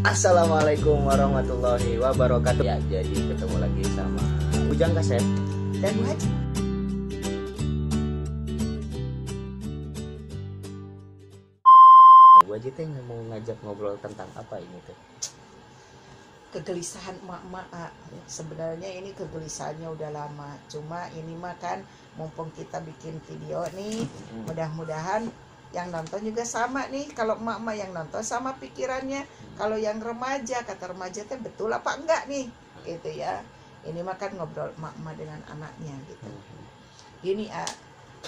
Assalamualaikum warahmatullahi wabarakatuh. Ya, jadi ketemu lagi sama Ujang Kaset dan Bu Haji. Bu Haji teh mau ngajak ngobrol tentang apa ini tuh? Kegelisahan emak-emak. Sebenarnya ini kegelisahannya udah lama, cuma ini mah kan mumpung kita bikin video nih, mudah-mudahan yang nonton juga sama nih. Kalau emak-emak yang nonton sama pikirannya, kalau yang remaja, kata remaja teh betul apa enggak nih gitu ya. Ini mah kan ngobrol emak-emak dengan anaknya gitu. Ini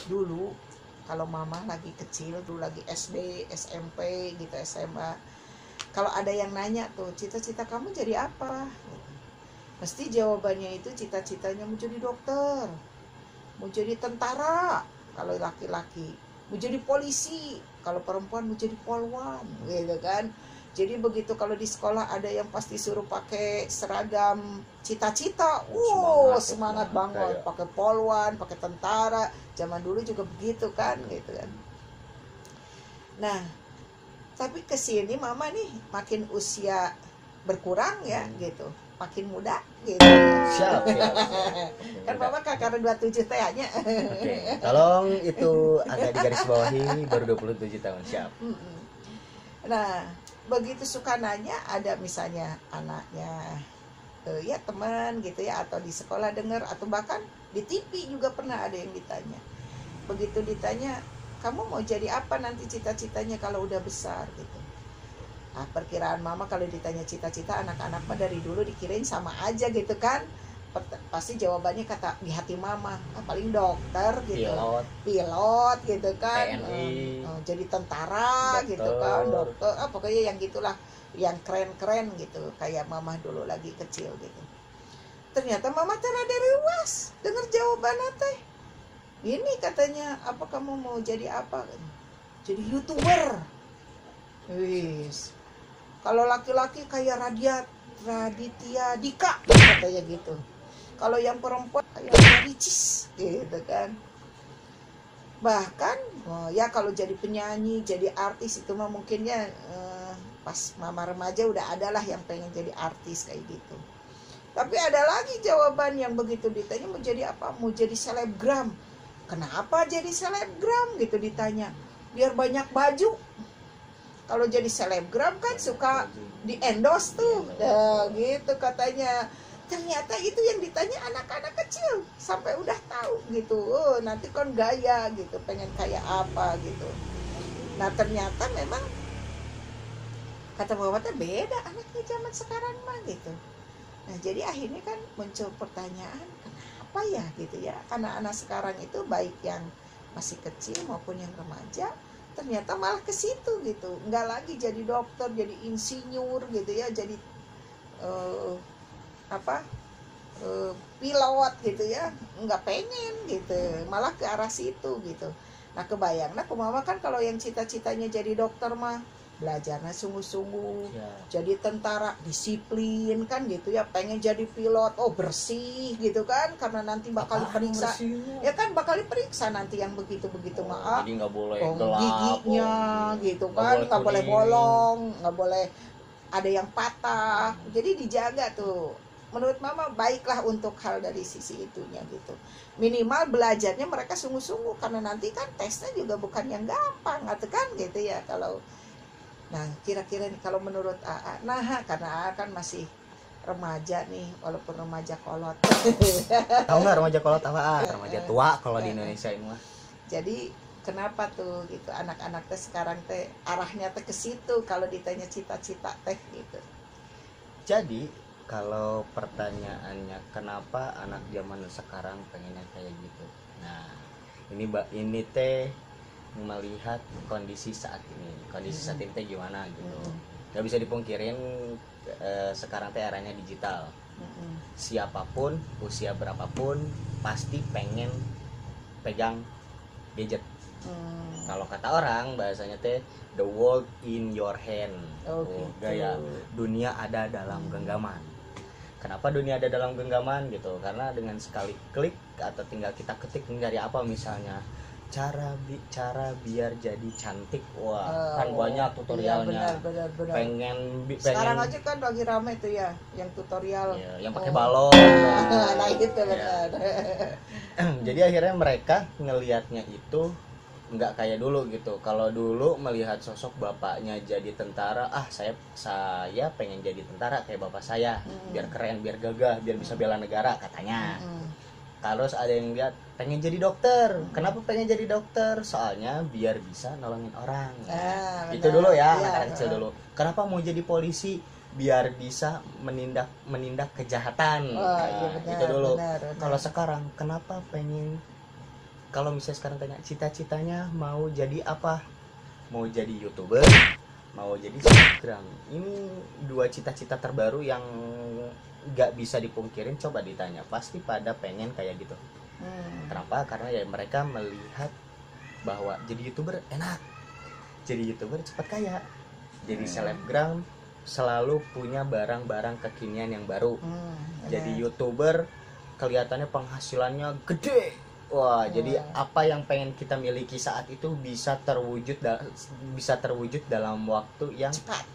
dulu kalau mama lagi kecil, dulu lagi SD, SMP gitu, SMA, kalau ada yang nanya tuh, cita-cita kamu jadi apa? Mesti jawabannya itu cita-citanya mau jadi dokter, mau jadi tentara kalau laki-laki, mau jadi polisi kalau perempuan, mau jadi polwan gitu kan. Jadi begitu kalau di sekolah ada yang pasti suruh pakai seragam cita-cita, semangat banget, pakai polwan, pakai tentara. Zaman dulu juga begitu kan gitu kan. Nah, tapi kesini mama nih makin usia berkurang ya gitu, makin muda gitu. Siap. Kan mama kakak 27 tehnya. Oke, tolong itu agak digarisbawahi, baru 27 tahun. Siap. Nah, begitu suka nanya, ada misalnya anaknya ya teman gitu ya, atau di sekolah dengar, atau bahkan di TV juga pernah ada yang ditanya. Begitu ditanya, kamu mau jadi apa nanti cita-citanya kalau udah besar gitu. Nah, perkiraan mama kalau ditanya cita-cita anak-anak mah dari dulu dikirain sama aja gitu kan. Pasti jawabannya kata di hati mama, paling dokter gitu, pilot gitu kan, jadi tentara dokter, gitu kan, dokter, pokoknya yang gitulah, yang keren-keren gitu, kayak mama dulu lagi kecil gitu. Ternyata mama terada rewas dengar jawabannya teh. Ini katanya, apa kamu mau jadi apa? Jadi YouTuber. Wis. Kalau laki-laki kayak Raditya Dika katanya gitu. Kalau yang perempuan kayak Ricis gitu kan. Bahkan ya kalau jadi penyanyi, jadi artis itu mah mungkinnya pas mama remaja udah adalah yang pengen jadi artis kayak gitu. Tapi ada lagi jawaban yang begitu ditanya mau jadi apa? Mau jadi selebgram. Kenapa jadi selebgram gitu ditanya? Biar banyak baju. Kalau jadi selebgram kan suka di endorse tuh, gitu katanya. Ternyata itu yang ditanya anak-anak kecil sampai udah tahu gitu. Nanti kan gaya gitu, pengen kayak apa gitu. Nah ternyata memang kata bapaknya beda anaknya zaman sekarang mah gitu. Nah jadi akhirnya kan muncul pertanyaan, apa ya gitu ya, karena anak sekarang itu baik yang masih kecil maupun yang remaja ternyata malah ke situ gitu, nggak lagi jadi dokter, jadi insinyur gitu ya, jadi pilot gitu ya, nggak pengen gitu, malah ke arah situ gitu. Nah kebayang, nah kumama kan kalau yang cita-citanya jadi dokter mah belajarnya sungguh-sungguh, jadi tentara disiplin kan gitu ya, pengen jadi pilot bersih gitu kan, karena nanti bakal diperiksa ya kan, bakal diperiksa nanti yang begitu-begitu maaf, jadi nggak boleh giginya gitu kan, nggak boleh bolong, nggak boleh ada yang patah, jadi dijaga tuh. Menurut mama baiklah untuk hal dari sisi itunya gitu, minimal belajarnya mereka sungguh-sungguh, karena nanti kan tesnya juga bukan yang gampang atau kan gitu ya kalau. Nah kira-kira nih kalau menurut AA, nah karena AA kan masih remaja nih, walaupun remaja kolot. Tahu nggak remaja kolot apa? Remaja tua kalau di Indonesia ini mah. Jadi kenapa tuh gitu anak-anak teh sekarang teh arahnya teh ke situ kalau ditanya cita-cita teh gitu. Jadi kalau pertanyaannya kenapa anak zaman sekarang pengennya kayak gitu, nah ini teh melihat kondisi saat ini saat ini teh gimana gitu. Gak bisa dipungkirin sekarang teh eranya digital. Siapapun usia berapapun pasti pengen pegang gadget. Kalau kata orang bahasanya teh the world in your hand. Gitu. Gaya dunia ada dalam genggaman. Kenapa dunia ada dalam genggaman gitu? Karena dengan sekali klik atau tinggal kita ketik mencari apa misalnya cara biar jadi cantik. Wah, kan banyak tutorialnya. Benar. Pengen Sekarang aja kan lagi rame tuh ya yang tutorial. ya, yang pakai balon. Nah itu benar. Jadi akhirnya mereka ngelihatnya itu nggak kayak dulu gitu. Kalau dulu melihat sosok bapaknya jadi tentara, saya pengen jadi tentara kayak bapak saya, biar keren, biar gagah, biar bisa bela negara katanya. Kalau ada yang lihat pengen jadi dokter, kenapa pengen jadi dokter? Soalnya biar bisa nolongin orang. Itu dulu ya, anak-anak kecil dulu. Kenapa mau jadi polisi? Biar bisa menindak kejahatan. Iya, benar, itu dulu. Benar. Kalau sekarang kenapa pengen, kalau misalnya sekarang tanya cita-citanya mau jadi apa? Mau jadi YouTuber, mau jadi selebgram. Ini dua cita-cita terbaru yang nggak bisa dipungkirin. Coba ditanya, pasti pada pengen kayak gitu. Kenapa? Karena ya mereka melihat bahwa jadi YouTuber enak, jadi YouTuber cepat kaya, jadi selebgram selalu punya barang-barang kekinian yang baru. Jadi YouTuber kelihatannya penghasilannya gede. Wah, jadi apa yang pengen kita miliki saat itu bisa terwujud dalam waktu yang cepat,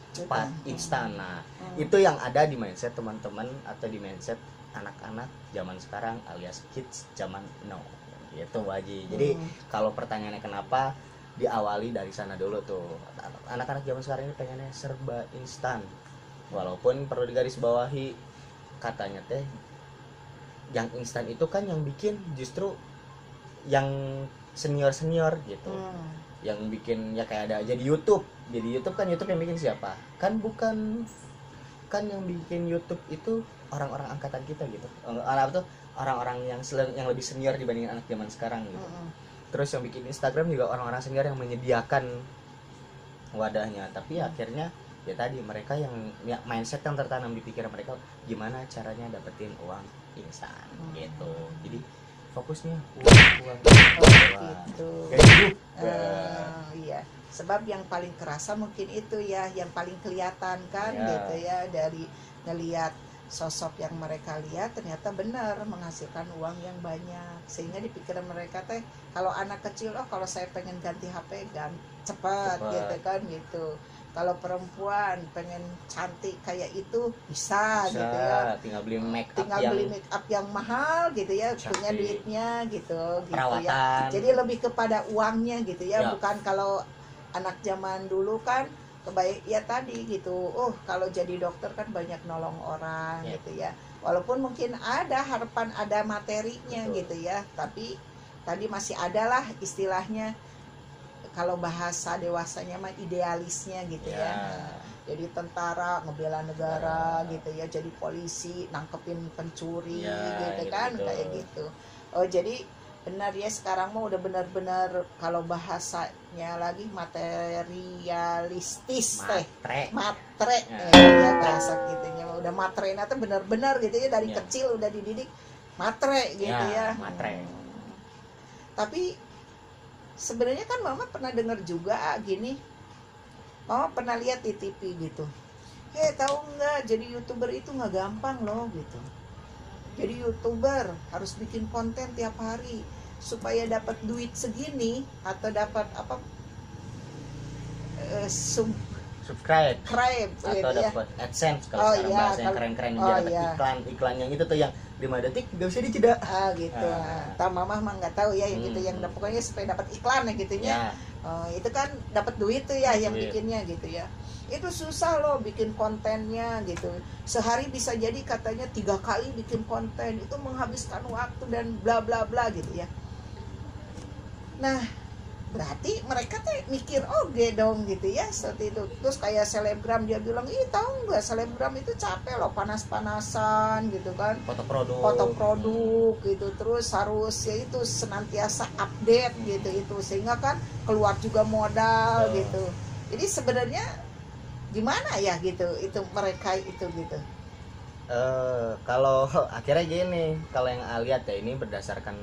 instan. Nah, itu yang ada di mindset teman-teman atau di mindset anak-anak zaman sekarang alias kids zaman now. Gitu Waji. Jadi kalau pertanyaannya kenapa, diawali dari sana dulu tuh. Anak-anak zaman sekarang ini pengennya serba instan. Walaupun perlu digarisbawahi, katanya teh yang instan itu kan yang bikin justru yang senior gitu. Yang bikin ya kayak ada jadi YouTube kan YouTube yang bikin siapa? Kan bukan, kan yang bikin YouTube itu orang-orang angkatan kita gitu. Orang-orang yang lebih senior dibanding anak zaman sekarang gitu. Terus yang bikin Instagram juga orang-orang senior yang menyediakan wadahnya. Tapi akhirnya ya tadi mereka yang mindset yang tertanam di pikiran mereka, gimana caranya dapetin uang instan gitu. Jadi fokusnya uang gitu. Iya. Sebab yang paling kerasa mungkin itu ya, yang paling kelihatan kan gitu ya, dari ngelihat sosok yang mereka lihat ternyata benar menghasilkan uang yang banyak, sehingga di pikiran mereka teh kalau anak kecil, kalau saya pengen ganti HP cepat gitu kan gitu. Kalau perempuan pengen cantik kayak itu bisa gitu ya, tinggal beli make up yang mahal gitu ya, cantik, punya duitnya gitu perawatan. Ya. Jadi lebih kepada uangnya gitu ya. Bukan kalau anak zaman dulu kan kebaik ya tadi gitu. Kalau jadi dokter kan banyak nolong orang gitu ya. Walaupun mungkin ada harapan, ada materinya gitu ya, tapi tadi masih ada lah istilahnya, kalau bahasa dewasanya mah idealisnya gitu ya. Jadi tentara ngebela negara gitu ya, jadi polisi nangkepin pencuri gitu kan gitu. Kayak gitu. Jadi benar ya, sekarang mah udah benar-benar kalau bahasanya lagi materialistis, matre ya bahasa gitunya, udah matrenya tuh benar-benar gitu ya, dari kecil udah dididik matre gitu ya. Matre. Tapi sebenarnya kan mama pernah dengar juga gini, mama pernah lihat di TV gitu, tahu nggak, jadi YouTuber itu nggak gampang loh gitu. Jadi YouTuber harus bikin konten tiap hari supaya dapat duit segini atau dapat subscribe atau gitu dapat AdSense kalau sekarang bahasa yang keren-keren, dapat iklan yang itu tuh yang 5 detik nggak bisa dijeda gitu. Mama mah nggak tahu ya yang gitu, yang pokoknya supaya dapat iklan ya gitunya. Itu kan dapat duit tuh ya yang bikinnya gitu ya. Itu susah loh bikin kontennya gitu, sehari bisa jadi katanya 3 kali bikin konten, itu menghabiskan waktu dan bla bla bla gitu ya. Nah berarti mereka tuh mikir dong gitu ya, seperti itu. Terus kayak selebgram, dia bilang, tahu nggak, selebgram itu capek loh, panas-panasan gitu kan, foto produk gitu, terus harus ya itu senantiasa update gitu itu, sehingga kan keluar juga modal gitu. Jadi sebenarnya gimana ya gitu itu mereka itu gitu. Kalau akhirnya gini, kalau yang lihat ya ini berdasarkan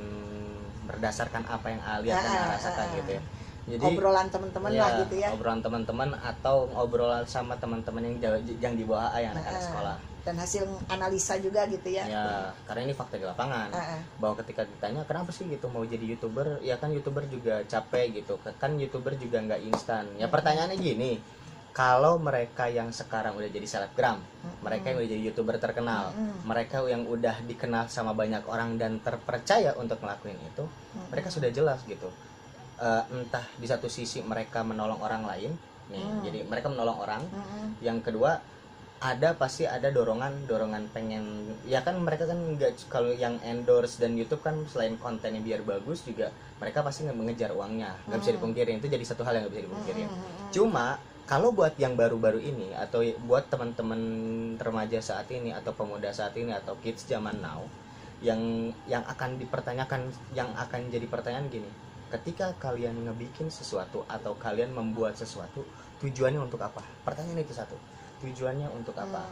apa yang lihat dan rasakan gitu ya. Jadi obrolan teman-teman ya, lah gitu ya. obrolan teman-teman atau obrolan sama teman-teman yang di bawah yang anak-anak sekolah. Dan hasil analisa juga gitu ya. Ya, karena ini fakta di lapangan. Bahwa ketika ditanya kenapa sih gitu mau jadi YouTuber, ya kan YouTuber juga capek gitu. Kan YouTuber juga nggak instan. Ya pertanyaannya gini, kalau mereka yang sekarang udah jadi selebgram, mereka yang udah jadi YouTuber terkenal, mereka yang udah dikenal sama banyak orang dan terpercaya untuk ngelakuin itu, mereka sudah jelas gitu. Entah di satu sisi mereka menolong orang lain, nih, jadi mereka menolong orang. Yang kedua, pasti ada dorongan pengen, ya kan mereka kan nggak, kalau yang endorse dan YouTube kan selain kontennya biar bagus juga mereka pasti nggak mengejar uangnya, nggak bisa dipungkiri, itu jadi satu hal yang nggak bisa dipungkiri. Cuma kalau buat yang baru-baru ini atau buat teman-teman remaja saat ini atau pemuda saat ini atau kids zaman now yang akan dipertanyakan, yang akan jadi pertanyaan gini, ketika kalian ngebikin sesuatu atau kalian membuat sesuatu, tujuannya untuk apa? Pertanyaan itu satu, tujuannya untuk apa?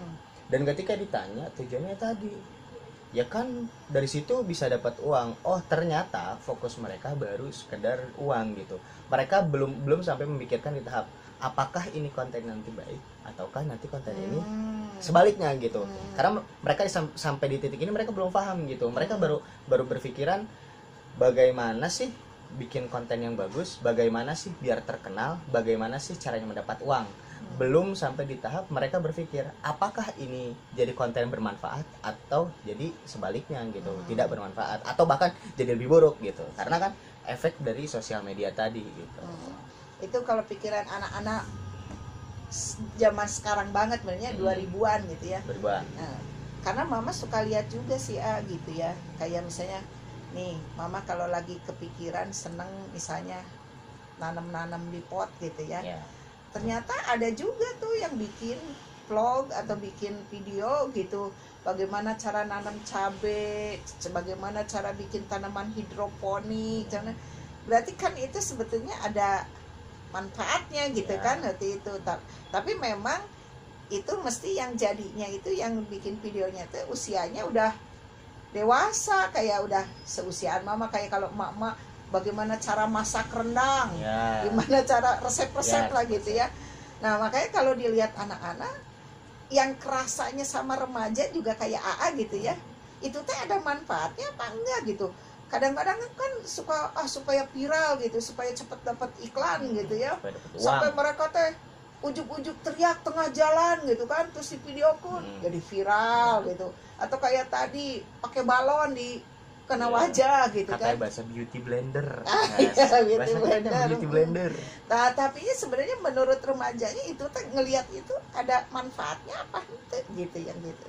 Dan ketika ditanya tujuannya tadi, ya kan dari situ bisa dapat uang. Oh ternyata fokus mereka baru sekedar uang gitu. Mereka belum sampai memikirkan di tahap apakah ini konten nanti baik ataukah nanti konten ini sebaliknya gitu. Karena mereka sampai di titik ini mereka belum paham gitu. Mereka baru berpikiran bagaimana sih bikin konten yang bagus, bagaimana sih biar terkenal, bagaimana sih caranya mendapat uang. Belum sampai di tahap mereka berpikir apakah ini jadi konten bermanfaat atau jadi sebaliknya gitu, tidak bermanfaat atau bahkan jadi lebih buruk gitu. Karena kan efek dari sosial media tadi gitu. Itu kalau pikiran anak-anak zaman sekarang banget sebenarnya 2000-an gitu ya. 2000-an. Nah, karena mama suka lihat juga sih gitu ya. Kayak misalnya nih, mama kalau lagi kepikiran seneng misalnya nanam-nanam di pot gitu ya. Ternyata ada juga tuh yang bikin vlog atau bikin video gitu, bagaimana cara nanam cabai, bagaimana cara bikin tanaman hidroponik. Berarti kan itu sebetulnya ada manfaatnya gitu kan waktu itu. Tapi memang itu mesti yang jadinya itu yang bikin videonya tuh usianya udah dewasa, kayak udah seusiaan mama. Kayak kalau emak-emak bagaimana cara masak rendang, gimana cara resep-resep lah gitu ya. Nah makanya kalau dilihat anak-anak yang kerasanya sama remaja juga kayak AA gitu ya, itu teh ada manfaatnya apa enggak gitu. Kadang-kadang kan suka supaya viral gitu, supaya cepet dapat iklan gitu ya, sampai mereka teh ujuk-ujuk teriak tengah jalan gitu kan, terus di videokan jadi viral gitu. Atau kayak tadi pakai balon di kena wajah gitu kan. Katanya bahasa beauty blender. Beauty blender. Nah, tapi sebenarnya menurut remajanya itu tuh ngelihat itu ada manfaatnya apa gitu yang gitu.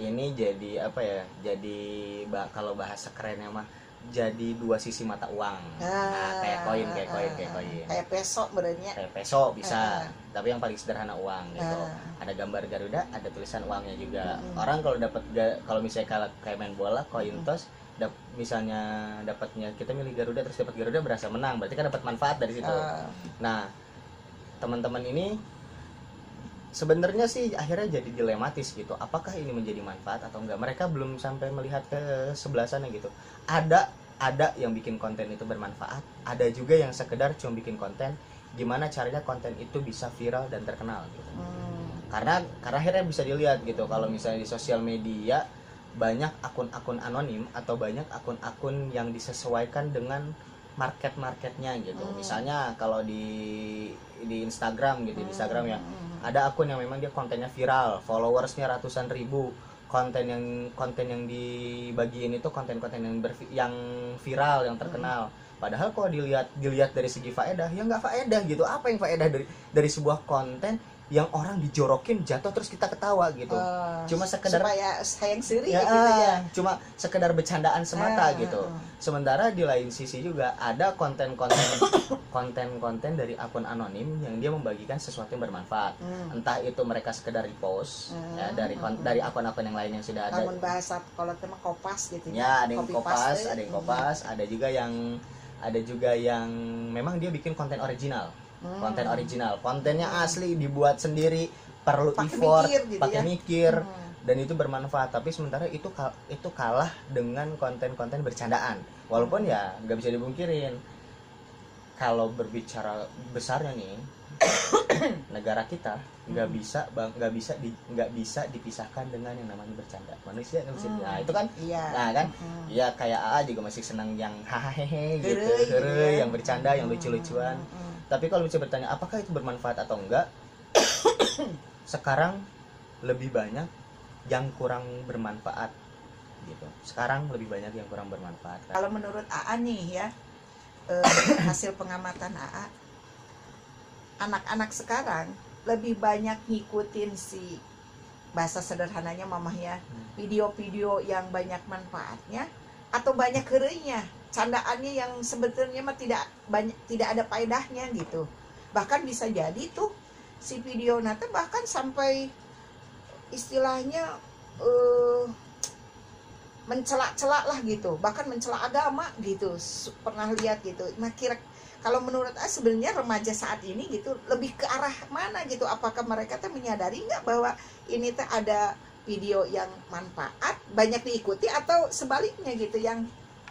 Ini jadi apa ya? Jadi kalau bahasa kerennya mah jadi dua sisi mata uang. Kayak koin. Kayak peso sebenarnya. Kayak peso bisa. Tapi yang paling sederhana uang gitu. Ada gambar Garuda, ada tulisan uangnya juga. Orang kalau misalnya kayak main bola, koin toss, misalnya dapatnya kita milih Garuda terus dapat Garuda, berasa menang, berarti kan dapat manfaat dari situ. Nah teman-teman ini sebenarnya sih akhirnya jadi dilematis gitu, apakah ini menjadi manfaat atau enggak. Mereka belum sampai melihat ke sebelah sana gitu. Ada yang bikin konten itu bermanfaat, ada juga yang sekedar cuma bikin konten gimana caranya konten itu bisa viral dan terkenal gitu. Karena akhirnya bisa dilihat gitu, kalau misalnya di sosial media banyak akun-akun anonim atau banyak akun-akun yang disesuaikan dengan marketnya gitu. Yang kalau di Instagram gitu, di Instagram ya ada akun yang memang dia kontennya viral, followersnya ratusan ribu, konten yang dibagiin itu konten-konten yang viral, yang terkenal. Padahal kalau dilihat dari segi faedah, ya nggak faedah gitu. Apa yang faedah dari sebuah konten yang orang dijorokin jatuh terus kita ketawa gitu, cuma sekedar supaya sayang siri ya, gitu ya, cuma sekedar bercandaan semata gitu. Sementara di lain sisi juga ada konten dari akun anonim yang dia membagikan sesuatu yang bermanfaat, entah itu mereka sekedar repost ya dari akun-akun yang lain yang sudah ada. Namun bahasa kalau tema kopas gitu ya, ada yang kopas, ada juga yang memang dia bikin konten original. Kontennya asli, dibuat sendiri, perlu effort, pakai mikir, dan itu bermanfaat. Tapi sementara itu kalah dengan konten-konten bercandaan. Walaupun ya nggak bisa dipungkirin kalau berbicara besarnya nih, negara kita nggak bisa dipisahkan dengan yang namanya bercanda. Manusia kan nah itu kan, Iya. nah kan, ya kayak AA juga masih senang yang hahaha gitu, Heureuy gitu ya. yang bercanda, yang lucu-lucuan. Tapi kalau bisa bertanya apakah itu bermanfaat atau enggak, sekarang lebih banyak yang kurang bermanfaat gitu. Sekarang lebih banyak yang kurang bermanfaat. Kalau menurut AA nih ya, hasil pengamatan AA, anak-anak sekarang lebih banyak ngikutin si, bahasa sederhananya mamahnya, video-video yang banyak manfaatnya atau banyak heureunya, candaannya yang sebetulnya mah tidak ada faedahnya gitu. Bahkan bisa jadi tuh si video nanti bahkan sampai istilahnya mencela-cela lah gitu, bahkan mencela agama gitu, pernah lihat gitu. Nah kalau menurut sebenarnya remaja saat ini gitu lebih ke arah mana gitu, apakah mereka tuh menyadari nggak bahwa ini tuh ada video yang manfaat banyak diikuti, atau sebaliknya gitu yang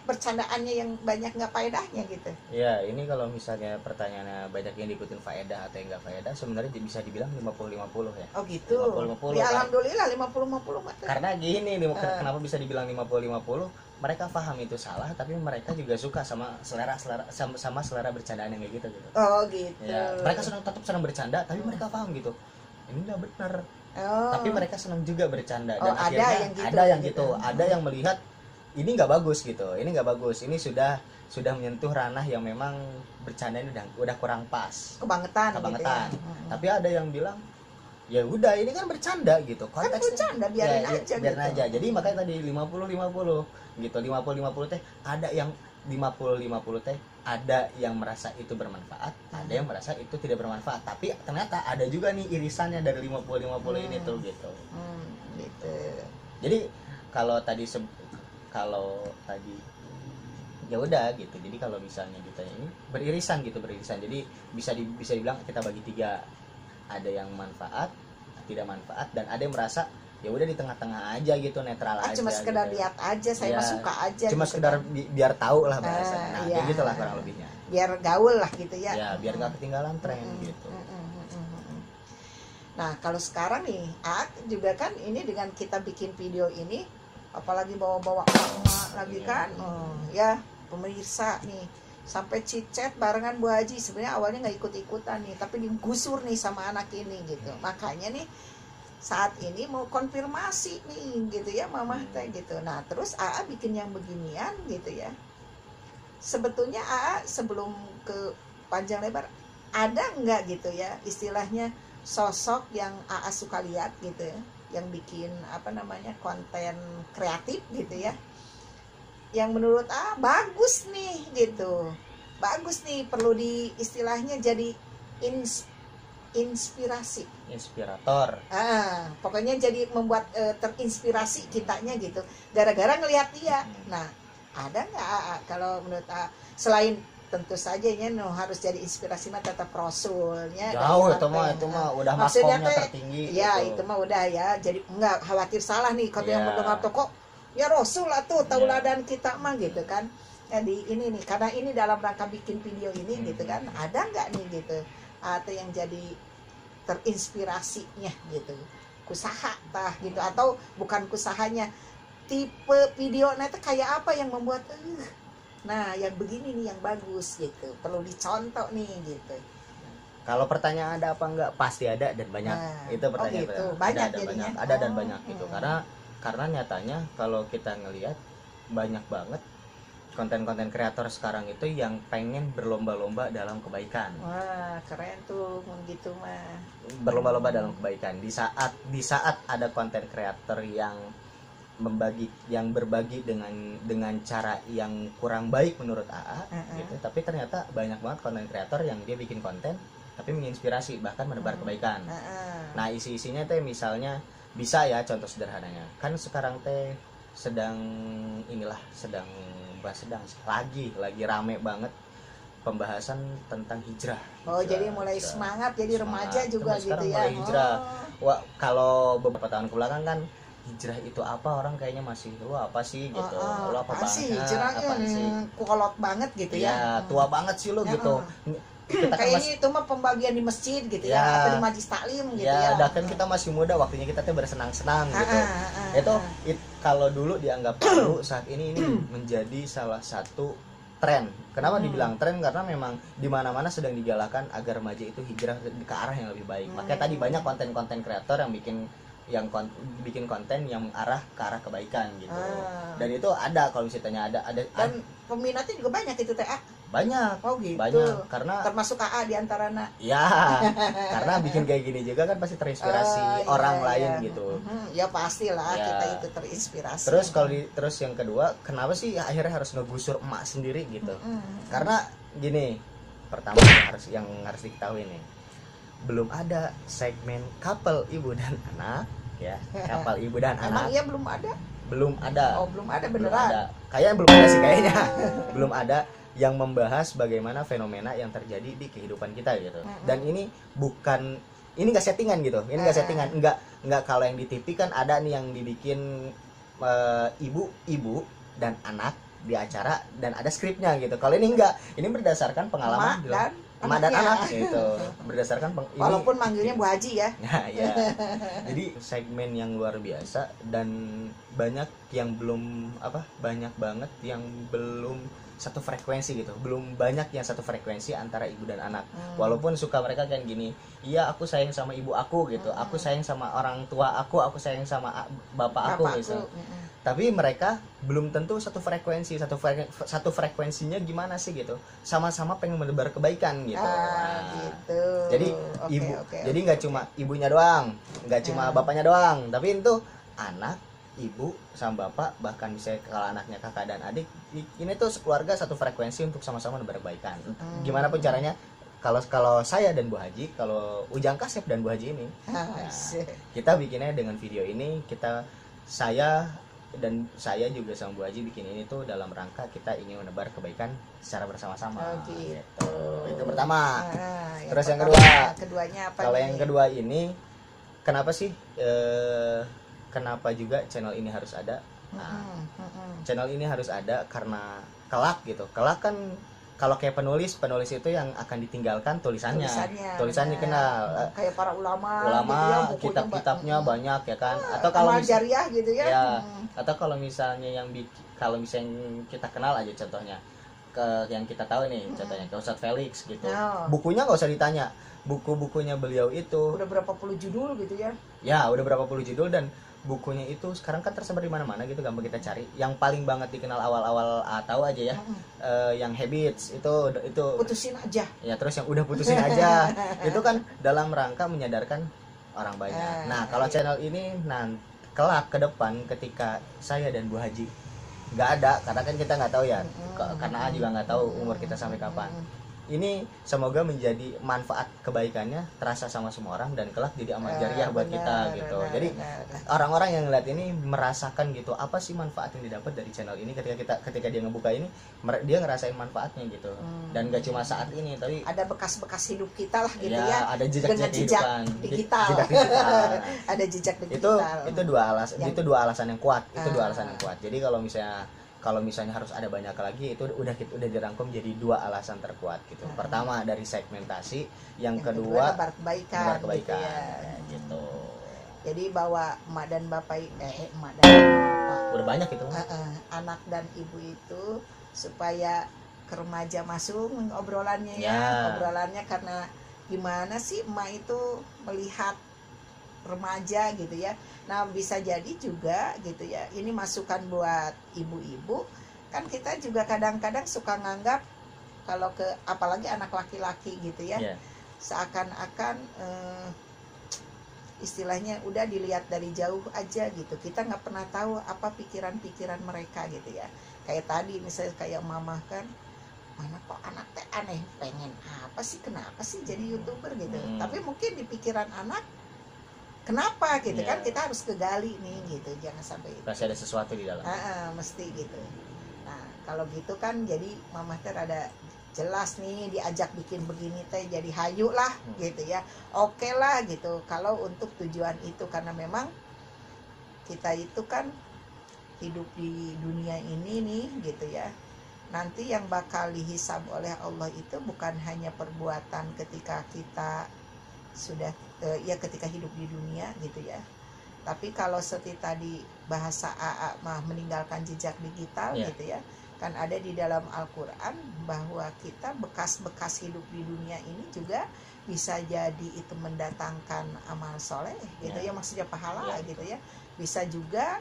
bercandaannya yang banyak nggak faedahnya gitu. Ya, ini kalau misalnya pertanyaannya banyak yang diikutin faedah atau yang nggak faedah, sebenarnya bisa dibilang 50-50 ya. Oh gitu. 50-50. Ya, alhamdulillah 50-50 mata. Karena gini, kenapa bisa dibilang 50-50? Mereka paham itu salah, tapi mereka juga suka sama selera bercandaan yang kayak gitu. Oh gitu. Ya, mereka tetap senang bercanda, tapi mereka paham gitu. Ini nggak benar. Tapi mereka senang juga bercanda, dan akhirnya ada yang gitu. Ada yang melihat ini nggak bagus gitu, ini nggak bagus, ini sudah menyentuh ranah yang memang bercanda ini udah kurang pas, kebangetan gitu ya. Tapi ada yang bilang ya udah ini kan bercanda gitu, konteksnya kan bercanda, biarin aja biarin gitu. aja. Jadi makanya tadi 50-50 gitu, 50-50 teh ada yang 50-50 teh ada yang merasa itu bermanfaat, ada yang merasa itu tidak bermanfaat. Tapi ternyata ada juga nih irisannya dari 50-50 ini tuh gitu. Gitu. Jadi kalau tadi ya udah gitu. Jadi kalau misalnya ditanya ini beririsan. Jadi bisa dibilang kita bagi 3. Ada yang manfaat, tidak manfaat, dan ada yang merasa ya udah di tengah-tengah aja gitu, netral aja. Cuma sekedar gitu. Lihat aja, saya mah suka aja. Cuma gitu sekedar kan. biar tahu lah bahasanya. Nah, iya. kayak gitulah kurang lebihnya. Biar gaul lah gitu ya. Ya, biar gak ketinggalan tren gitu. Nah, kalau sekarang nih, juga kan ini dengan kita bikin video ini, apalagi bawa-bawa emak lagi kan, ya pemirsa nih sampai cicet barengan Bu Haji. Sebenarnya awalnya nggak ikut-ikutan nih, tapi digusur nih sama anak ini gitu. Makanya nih saat ini mau konfirmasi nih gitu ya mamah teh gitu. Nah terus AA bikin yang beginian gitu ya. Sebetulnya AA sebelum ke panjang lebar ada nggak gitu ya istilahnya sosok yang AA suka lihat gitu ya, yang bikin konten kreatif gitu ya, yang menurut bagus nih gitu, bagus nih, perlu di istilahnya jadi inspirator, pokoknya jadi membuat terinspirasi kitanya gitu gara-gara ngelihat dia. Nah ada nggak kalau menurut selain tentu saja harus jadi inspirasi mah tetap Rasulnya jauh itu mah udah maksudnya tertinggi ya gitu. Itu mah udah ya, jadi enggak khawatir salah nih kalau yang mendengar toko ya Rasul lah tuh tauladan kita mah gitu kan. Jadi ini nih karena ini dalam rangka bikin video ini gitu kan, ada nggak nih gitu atau yang jadi terinspirasinya gitu kusaha tah gitu, atau bukan kusahanya, tipe video itu kayak apa yang membuat nah yang begini nih yang bagus gitu, perlu dicontoh nih gitu. Kalau pertanyaan ada apa enggak, pasti ada dan banyak. Itu pertanyaan gitu. Banyak ada dan banyak gitu. Karena nyatanya kalau kita ngelihat banyak banget konten-konten kreator sekarang itu yang pengen berlomba-lomba dalam kebaikan. Wah, keren tuh gitu mah. Berlomba-lomba dalam kebaikan. Di saat ada konten kreator yang berbagi dengan cara yang kurang baik menurut AA gitu, tapi ternyata banyak banget konten kreator yang dia bikin konten tapi menginspirasi bahkan menebar kebaikan. Nah isi-isinya teh misalnya bisa ya, contoh sederhananya kan sekarang teh lagi rame banget pembahasan tentang hijrah. Jadi mulai semangat jadi remaja juga gitu ya. Mulai hijrah. Wah, kalau beberapa tahun kebelakang kan hijrah itu apa, orang kayaknya masih lu apa sih gitu, lu apa apaan sih banget, hijrah apaan sih, kolot banget gitu ya. ya tua banget sih lu gitu. Kita kan Kayaknya itu mah pembagian di masjid gitu ya, Ya. atau di majlis taklim gitu ya. ya, dah kan kita masih muda, waktunya kita tuh bersenang-senang gitu. Itu kalau dulu dianggap tabu, saat ini menjadi salah satu tren. Kenapa dibilang tren? Karena memang di mana-mana sedang digalakan agar remaja itu hijrah ke arah yang lebih baik. Makanya tadi banyak konten-konten kreator yang bikin konten yang mengarah ke arah kebaikan gitu. Dan itu ada, kalau misalnya ada Dan peminatnya juga banyak itu teh. banyak. Oh gitu. Banyak karena Termasuk AA di antaranya. ya karena bikin kayak gini juga kan pasti terinspirasi orang lain gitu. Ya pastilah Ya. kita itu terinspirasi. Terus yang kedua, kenapa sih akhirnya harus ngegusur emak sendiri gitu? Karena gini, pertama yang harus diketahui nih, belum ada segmen couple ibu dan anak ya, couple ibu dan Emang anak iya belum ada? belum ada. Oh belum ada Belum beneran. ada. Kayaknya belum ada sih kayaknya. Belum ada yang membahas bagaimana fenomena yang terjadi di kehidupan kita gitu. Dan ini nggak settingan gitu. Ini nggak settingan. Nggak kalau yang di TV kan ada nih yang dibikin ibu dan anak di acara dan ada skripnya gitu. Kalau ini enggak. Ini berdasarkan pengalaman emak dan anak gitu. Berdasarkan walaupun manggilnya Bu Haji ya. ya. Jadi segmen yang luar biasa dan banyak banget yang belum satu frekuensi gitu, belum banyak yang satu frekuensi antara ibu dan anak. Walaupun suka mereka kan gini, iya aku sayang sama ibu aku gitu, aku sayang sama orang tua aku sayang sama bapak aku gitu. Tapi mereka belum tentu satu frekuensi, satu frekuensinya gimana sih gitu, sama-sama pengen menebar kebaikan gitu. Gitu. Jadi jadi nggak cuma ibunya doang, nggak cuma bapaknya doang, tapi itu anak, ibu sama bapak, bahkan misalnya kalau anaknya kakak dan adik, ini tuh sekeluarga satu frekuensi untuk sama-sama menebar kebaikan. Gimana pun caranya, kalau saya dan Bu Haji, kalau Ujang Kasep dan Bu Haji ini, kita bikinnya dengan video ini, saya juga sama Bu Haji bikin ini tuh dalam rangka kita ingin menebar kebaikan secara bersama-sama. Gitu. Itu pertama. Terus yang keduanya apa? Kalau yang kedua ini, kenapa sih? Kenapa juga channel ini harus ada? Channel ini harus ada karena kelak gitu. Kelak kan kalau kayak penulis itu yang akan ditinggalkan tulisannya dikenal. Kayak para ulama gitu ya, kitabnya banyak ya kan. Atau kalau jariah gitu ya. Atau kalau misalnya kita kenal aja contohnya, yang kita tahu nih contohnya ke Ustadz Felix gitu. Bukunya nggak usah ditanya. Buku-bukunya beliau itu udah berapa puluh judul gitu ya. Ya, udah berapa puluh judul, dan bukunya itu sekarang kan tersebar di mana-mana gitu, gampang kita cari. Yang paling banget dikenal awal-awal tahu aja ya, yang Habits itu putusin aja. Ya, terus yang udah putusin aja itu kan dalam rangka menyadarkan orang banyak. Nah, kalau channel ini kelak ke depan ketika saya dan Bu Haji nggak ada, karena kan kita nggak tahu ya, karena juga nggak tahu umur kita sampai kapan. Ini semoga menjadi manfaat kebaikannya terasa sama semua orang dan kelak jadi amal jariah buat kita gitu. Jadi orang-orang yang ngeliat ini merasakan gitu, apa sih manfaat yang didapat dari channel ini ketika dia ngebuka ini, dia ngerasain manfaatnya gitu. Dan gak cuma saat ini, tapi ada bekas-bekas hidup kita lah gitu ya. Ada jejak digital. Jejak digital. Ada jejak digital. Itu dua alasan yang kuat. Jadi kalau misalnya harus ada banyak lagi, itu udah dirangkum jadi dua alasan terkuat gitu. Pertama dari segmentasi, yang kedua nebar kebaikan gitu. Jadi bahwa emak dan bapak udah banyak itu. Anak dan ibu itu supaya ke remaja masuk obrolannya obrolannya, karena gimana sih emak itu melihat remaja gitu ya. Nah bisa jadi juga gitu ya, ini masukan buat ibu-ibu, kan kita juga kadang-kadang suka nganggap kalau apalagi anak laki-laki gitu ya, seakan-akan istilahnya udah dilihat dari jauh aja gitu, kita nggak pernah tahu apa pikiran-pikiran mereka gitu ya. Kayak tadi misalnya kayak mama kan, mana kok anak teh aneh, pengen apa sih, kenapa sih jadi YouTuber gitu. Tapi mungkin di pikiran anak kenapa gitu kan, kita harus kegali nih gitu, jangan sampai pasti ada sesuatu di dalam. Mesti gitu. Nah kalau gitu kan jadi mama teh ada jelas nih, diajak bikin begini teh jadi hayu lah gitu ya, oke lah gitu kalau untuk tujuan itu, karena memang kita itu kan hidup di dunia ini nih gitu ya. Nanti yang bakal dihisab oleh Allah itu bukan hanya perbuatan ketika kita sudah ya ketika hidup di dunia gitu ya. Tapi kalau seperti tadi bahasa AA mah meninggalkan jejak digital gitu ya. Kan ada di dalam Al-Qur'an bahwa kita bekas-bekas hidup di dunia ini juga bisa jadi itu mendatangkan amal soleh gitu ya, maksudnya pahala gitu ya. Bisa juga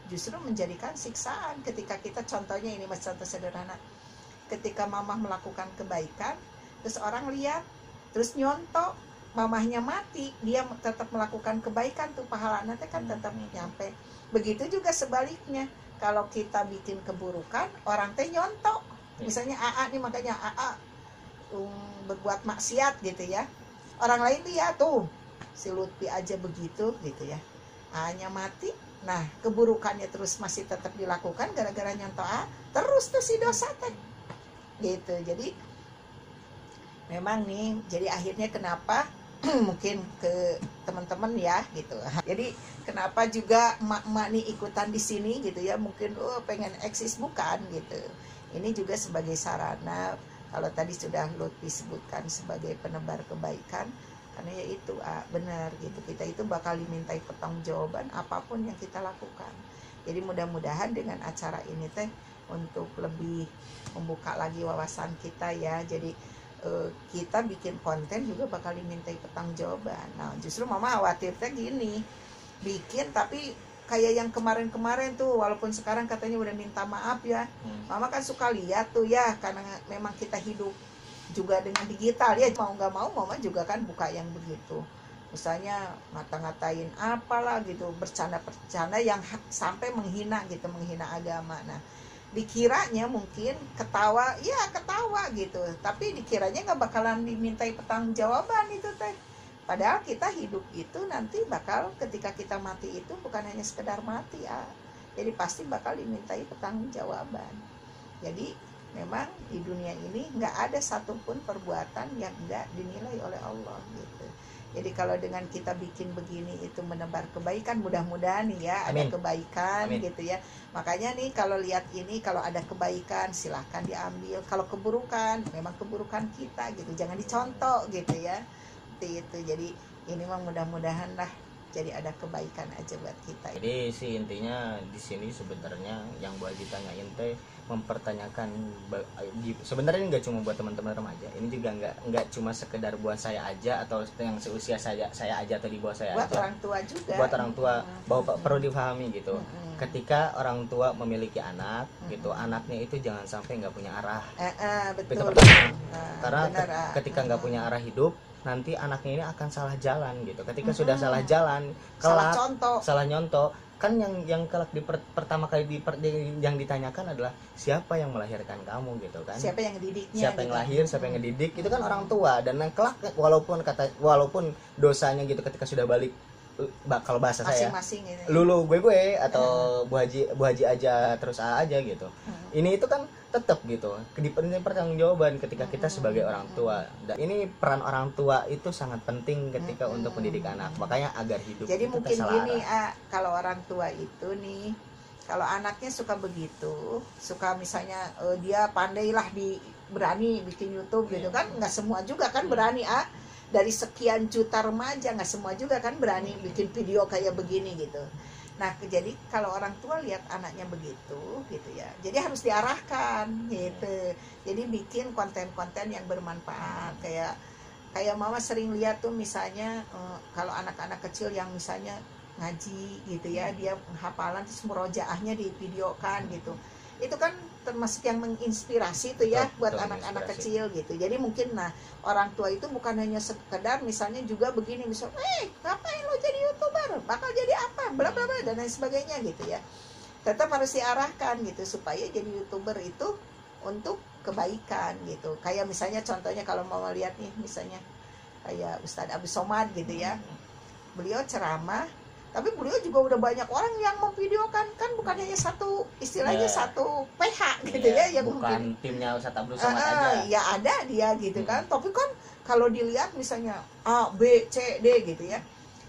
justru menjadikan siksaan ketika kita, contohnya ini mas, contoh sederhana, ketika mamah melakukan kebaikan terus orang lihat terus nyontok mamahnya mati, dia tetap melakukan kebaikan tuh pahala nanti kan tetap nyampe. Begitu juga sebaliknya, kalau kita bikin keburukan orang teh nyontok, misalnya AA nih, makanya AA berbuat maksiat gitu ya, orang lain lihat tuh si Lutfi aja begitu gitu ya, A-nya mati. Nah keburukannya terus masih tetap dilakukan gara-gara nyontok A, terus tuh si dosa teh gitu. Jadi memang nih, jadi akhirnya kenapa mungkin ke teman-teman ya gitu. Jadi kenapa juga emak-emak nih ikutan di sini gitu ya, mungkin pengen eksis, bukan gitu. Ini juga sebagai sarana, kalau tadi sudah Lutfi sebutkan sebagai penebar kebaikan, karena ya itu benar gitu, kita itu bakal dimintai pertanggungjawaban apapun yang kita lakukan. Jadi mudah-mudahan dengan acara ini teh untuk lebih membuka lagi wawasan kita ya. Jadi kita bikin konten juga bakal dimintai pertanggungjawaban. Nah justru mama khawatirnya gini, bikin tapi kayak yang kemarin-kemarin tuh, walaupun sekarang katanya udah minta maaf ya, mama kan suka lihat tuh ya, karena memang kita hidup juga dengan digital ya, mau nggak mau mama juga kan buka yang begitu, misalnya ngata-ngatain apalah gitu, bercanda-bercanda yang sampai menghina gitu, menghina agama. Nah dikiranya mungkin ketawa, ya ketawa gitu, tapi dikiranya nggak bakalan dimintai pertanggungjawaban itu teh. Padahal kita hidup itu nanti bakal, ketika kita mati itu bukan hanya sekedar mati ya, jadi pasti bakal dimintai pertanggungjawaban. Jadi memang di dunia ini nggak ada satupun perbuatan yang nggak dinilai oleh Allah gitu. Jadi kalau dengan kita bikin begini itu menebar kebaikan, mudah-mudahan nih ya ada kebaikan gitu ya. Makanya nih kalau lihat ini, kalau ada kebaikan silahkan diambil, kalau keburukan memang keburukan kita gitu, jangan dicontoh gitu ya. Seperti itu. Jadi ini mah mudah-mudahan lah jadi ada kebaikan aja buat kita. Jadi sih intinya di sini sebenarnya yang buat ditanyain teh mempertanyakan, sebenarnya nggak cuma buat teman-teman remaja, ini juga nggak cuma sekedar buat saya aja atau yang seusia saya aja atau di bawah saya buat aja. Orang tua juga. Buat orang tua, bahwa perlu dipahami gitu. Ketika orang tua memiliki anak gitu, anaknya itu jangan sampai nggak punya arah. Betul. Karena ketika nggak punya arah hidup, nanti anaknya ini akan salah jalan gitu. Ketika sudah salah jalan, kelak salah nyontoh, kan yang kelak pertama kali yang ditanyakan adalah siapa yang melahirkan kamu gitu kan, siapa yang ngedidiknya, siapa yang lahir, siapa yang ngedidik, itu kan orang tua. Dan kelak walaupun dosanya gitu ketika sudah balik, kalau bahasa saya gitu. Lulu gue atau Bu Haji aja terus aja gitu. Ini itu kan tetap gitu dipenting pertanggungjawaban ketika kita sebagai orang tua. Dan ini peran orang tua itu sangat penting ketika untuk mendidik anak, makanya agar hidup jadi itu mungkin terselara. gini kalau orang tua itu nih, kalau anaknya suka begitu, suka misalnya dia pandailah berani bikin YouTube gitu kan, nggak semua juga kan berani dari sekian juta remaja nggak semua juga kan berani bikin video kayak begini gitu. Nah jadi kalau orang tua lihat anaknya begitu gitu ya, jadi harus diarahkan gitu. Jadi bikin konten-konten yang bermanfaat, kayak mama sering lihat tuh misalnya kalau anak-anak kecil yang misalnya ngaji gitu ya, dia hafalan terus murojaahnya divideokan gitu. Itu kan termasuk yang menginspirasi tuh ya, buat anak-anak kecil gitu. Jadi mungkin orang tua itu bukan hanya sekedar misalnya juga begini, misal ngapain lo jadi YouTuber, bakal jadi apa, bla bla bla dan lain sebagainya gitu ya. Tetap harus diarahkan gitu supaya jadi YouTuber itu untuk kebaikan gitu. Kayak misalnya contohnya kalau mau lihat nih, misalnya kayak Ustadz Abdul Somad gitu ya, beliau ceramah, tapi beliau juga udah banyak orang yang memvideokan, kan bukan hanya satu, istilahnya satu PH gitu ya, yang bukan timnya Ustadz Abdul Somad aja. Ya ada dia gitu kan, tapi kan kalau dilihat misalnya A, B, C, D gitu ya,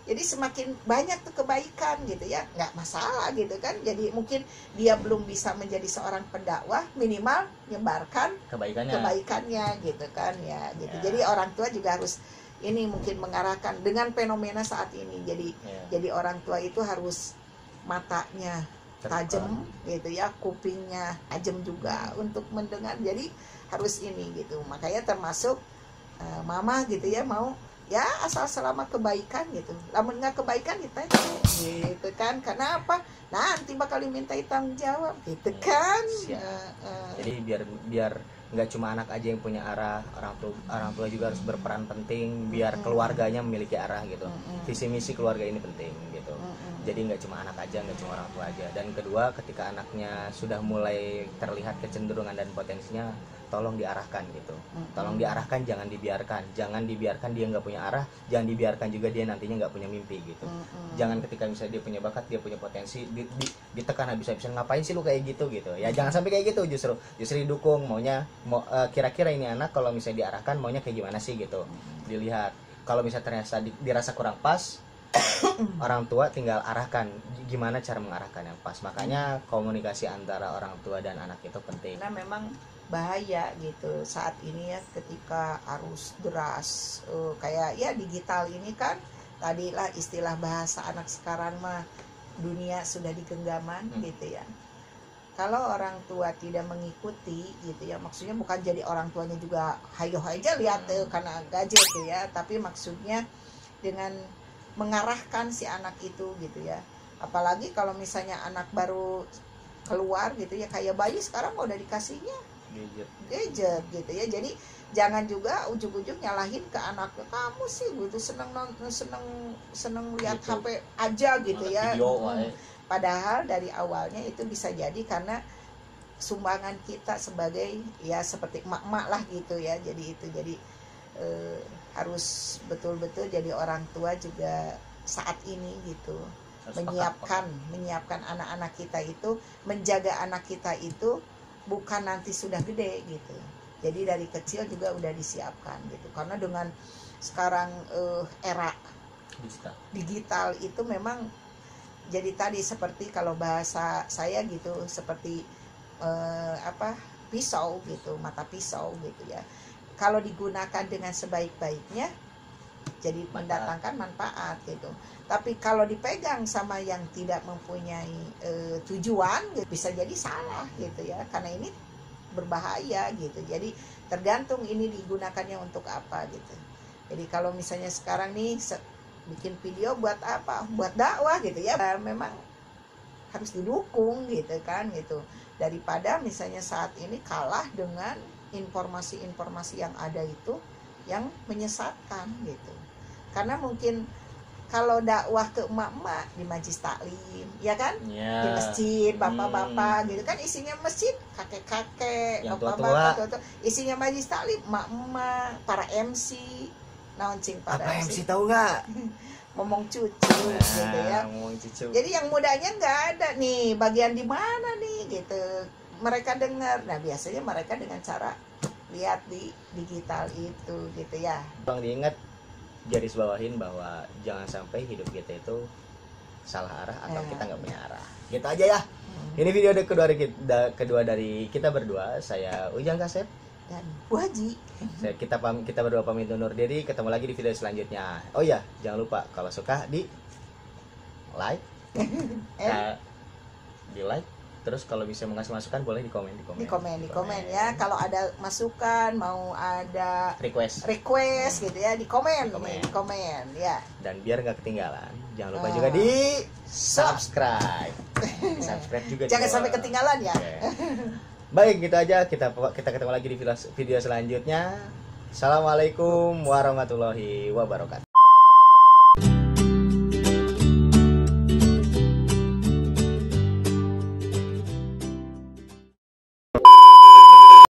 Jadi semakin banyak tuh kebaikan gitu ya, nggak masalah gitu kan. Jadi mungkin dia belum bisa menjadi seorang pendakwah, minimal menyebarkan kebaikannya gitu kan ya gitu. Ya. Jadi orang tua juga harus ini mungkin mengarahkan dengan fenomena saat ini. Jadi orang tua itu harus matanya tajam gitu ya, kupingnya tajam juga untuk mendengar. Jadi harus ini gitu. Makanya termasuk mama gitu ya, mau ya asal selama kebaikan gitu. Lamun nggak kebaikan ditanya gitu kan. Karena apa? Nanti bakal dimintai tanggung jawab gitu kan. Jadi biar nggak cuma anak aja yang punya arah, orang tua juga harus berperan penting biar keluarganya memiliki arah gitu. Visi misi keluarga ini penting gitu. Jadi nggak cuma anak aja, nggak cuma orang tua aja. Dan kedua, ketika anaknya sudah mulai terlihat kecenderungan dan potensinya, tolong diarahkan gitu. Tolong diarahkan, jangan dibiarkan dia nggak punya arah, jangan dibiarkan juga dia nantinya nggak punya mimpi gitu. Jangan ketika misalnya dia punya bakat, dia punya potensi, ditekan habis-habisan, ngapain sih lu kayak gitu gitu. Ya jangan sampai kayak gitu, justru didukung. Kira-kira ini anak kalau misalnya diarahkan maunya kayak gimana sih gitu. Dilihat. Kalau misalnya ternyata dirasa kurang pas, orang tua tinggal arahkan gimana cara mengarahkan yang pas. Makanya komunikasi antara orang tua dan anak itu penting. Karena memang bahaya gitu saat ini ya, ketika arus deras kayak ya digital ini kan, tadilah istilah bahasa anak sekarang mah dunia sudah di genggaman gitu ya. Kalau orang tua tidak mengikuti gitu ya, maksudnya bukan jadi orang tuanya juga hayo aja lihat karena gadget ya, tapi maksudnya dengan mengarahkan si anak itu gitu ya. Apalagi kalau misalnya anak baru keluar gitu ya, kayak bayi sekarang udah dikasihnya gadget gitu ya. Jadi jangan juga ujung-ujung nyalahin ke anak, kamu sih gitu seneng lihat gitu. HP aja gitu ya. Video, Padahal dari awalnya itu bisa jadi karena sumbangan kita sebagai ya seperti emak-emak lah gitu ya. Jadi harus betul-betul jadi orang tua juga saat ini gitu, menyiapkan anak-anak kita itu, menjaga anak kita itu bukan nanti sudah gede gitu. Jadi dari kecil juga udah disiapkan gitu. Karena dengan sekarang era digital itu memang jadi tadi seperti kalau bahasa saya gitu, seperti pisau gitu, mata pisau gitu ya. Kalau digunakan dengan sebaik-baiknya jadi mendatangkan manfaat gitu. Tapi kalau dipegang sama yang tidak mempunyai tujuan gitu, bisa jadi salah gitu ya. Karena ini berbahaya gitu. Jadi tergantung ini digunakannya untuk apa gitu. Jadi kalau misalnya sekarang nih bikin video buat apa? Buat dakwah gitu ya. Memang harus didukung gitu kan gitu. Daripada misalnya saat ini kalah dengan informasi-informasi yang ada itu yang menyesatkan gitu. Karena mungkin kalau dakwah ke emak-emak di majlis taklim, ya kan? Di masjid, bapak-bapak gitu kan, isinya masjid, kakek-kakek, bapak-bapak, isinya majlis taklim, emak-emak, para MC, naoncing para apa MC tahu nggak? ngomong cucu gitu ya. Jadi yang mudanya nggak ada nih, bagian di mana nih gitu. Mereka dengar, nah biasanya mereka dengan cara lihat di digital itu gitu ya. Bang diingat, garis bawahin bahwa jangan sampai hidup kita itu salah arah atau kita nggak punya arah. Gitu aja ya. Ini video kedua dari kita berdua. Saya Ujang Kasep dan Bu Haji. Kita berdua pamit undur diri. Ketemu lagi di video selanjutnya. Oh ya, jangan lupa kalau suka di like, di like. Terus kalau bisa mengasih masukan boleh di komen ya. Kalau ada masukan, mau ada request gitu ya, di komen ya. Dan biar nggak ketinggalan, jangan lupa juga di subscribe. Juga. Jangan sampai ketinggalan ya. Baik, gitu aja. Kita ketemu lagi di video selanjutnya. Assalamualaikum warahmatullahi wabarakatuh.